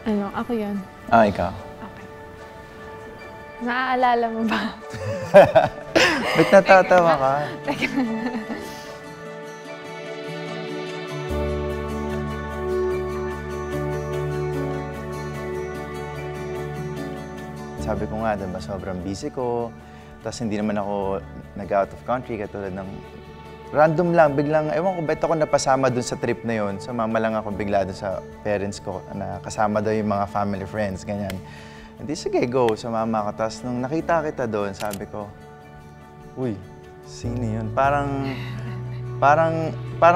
Ano, ako yun. Ah, ikaw. Okay. Naaalala mo ba? Ba't natatawa ka? Sabi ko nga, diba, sobrang busy ko. Tapos hindi naman ako nag-out of country katulad ng random lang, biglang, ewan ko, ba't ako napasama dun sa trip na yun. Sumama lang ako bigla dun sa parents ko na kasama daw yung mga family friends, ganyan. Hindi, sige, go, sumama ako. Tapos nung nakita kita doon, sabi ko, uy, sino yun? Parang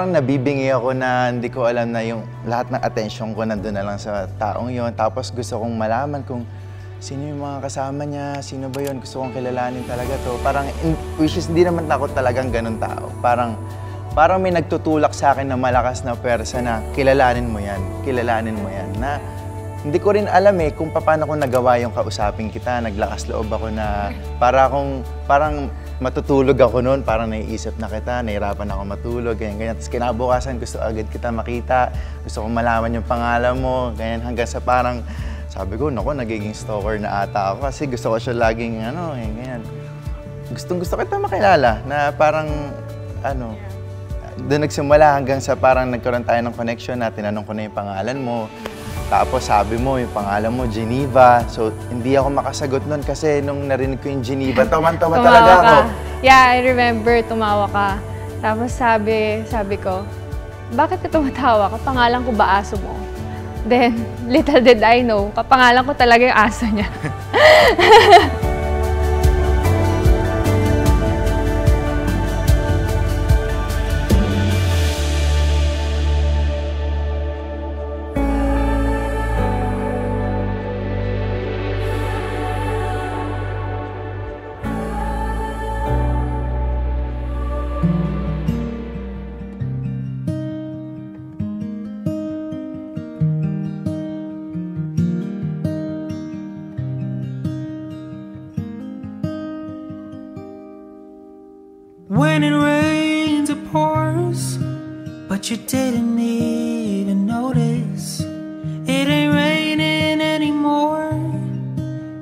nabibingi ako na hindi ko alam na yung lahat ng attention ko nandun na lang sa taong yun. Tapos gusto kong malaman kung sino yung mga kasama niya, sino ba yun, gusto kong kilalanin talaga to. Parang, which is, hindi naman ako talagang ganun tao. Parang may nagtutulak sa akin na malakas na pwersa na kilalanin mo yan. Na hindi ko rin alam kung paano ko nagawa yung kausapin kita. Naglakas loob ako na parang matutulog ako noon, parang naiisip na kita, nahirapan ako matulog, ganyan. Tapos kinabukasan, gusto agad kita makita, gusto kong malaman yung pangalan mo, ganyan, hanggang sa parang, sabi ko, naku, nagiging stalker na ata ako kasi gusto ko siya laging, ganyan. Gustong-gusto kita makilala na parang, doon nagsimula hanggang sa parang nagkaroon tayo ng connection na tinanong ko na yung pangalan mo. Tapos sabi mo, yung pangalan mo, Geneva. So, hindi ako makasagot nun kasi nung narinig ko yung Geneva, tawan-tawa talaga ako. Yeah, I remember, tumawa ka. Tapos sabi ko, bakit ka tumatawa ka? Pangalan ko ba aso mo? Then, little did I know, kapangalan ko talaga yung aso niya. When it rains, it pours, but you didn't even notice. It ain't raining anymore.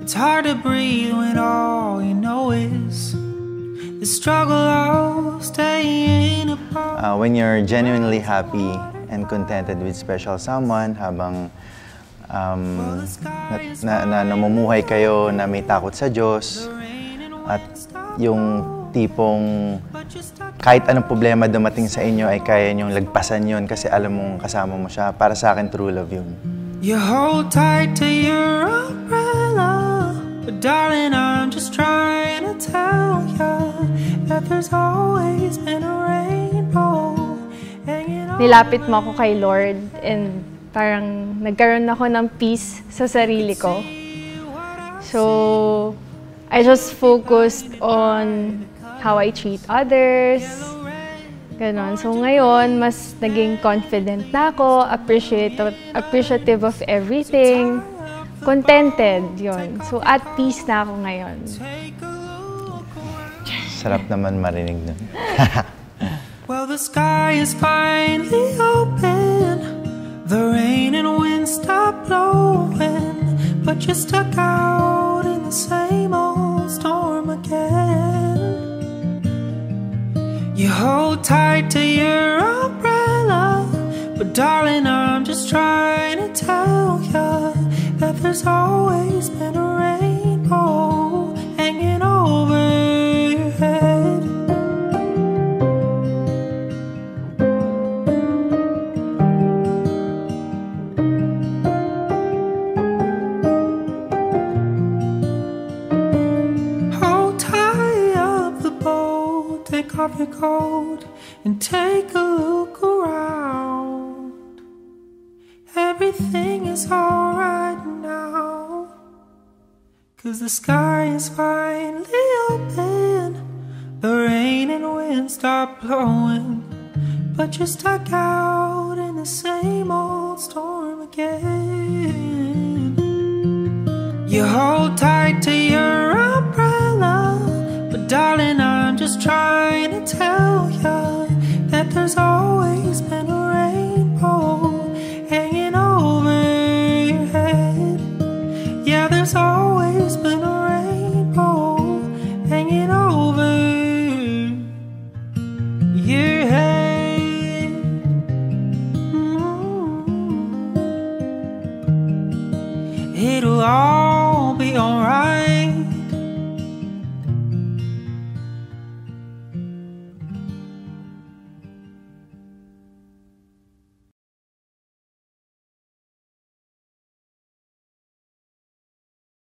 It's hard to breathe when all you know is the struggle of staying apart. When you're genuinely happy and contented with special someone, habang namumuhay kayo na may takot sa Diyos, at yung tipong kahit anong problema dumating sa inyo ay kaya niyong lagpasan yun kasi alam mong kasama mo siya. Para sa akin, true love yun. You hold tight to your umbrella, but darling, I'm just trying to tell ya that there's always been a rainbow. Nilapit mo ako kay Lord and parang nagkaroon ako ng peace sa sarili ko. So, I just focused on how I treat others, ganon. So ngayon, mas naging confident na ako, appreciative of everything, contented, yun. So at peace na ako ngayon. Sarap naman marinig nun. Well, the sky is finally open, the rain and wind stop blowing, but you're stuck out in the same old storm again. You hold tight to your umbrella, but darling, I'm just trying to tell ya that there's always been a rainbow hanging over your head. Hold tight up the boat, take off your coat and take a look around. Everything is alright now, 'cause the sky is finally open, the rain and wind stop blowing, but you're stuck out in the same old storm again. You hold tight to your umbrella, but darling, I'm just trying to tell ya that there's always been a rainbow hanging over your head. it'll all be alright.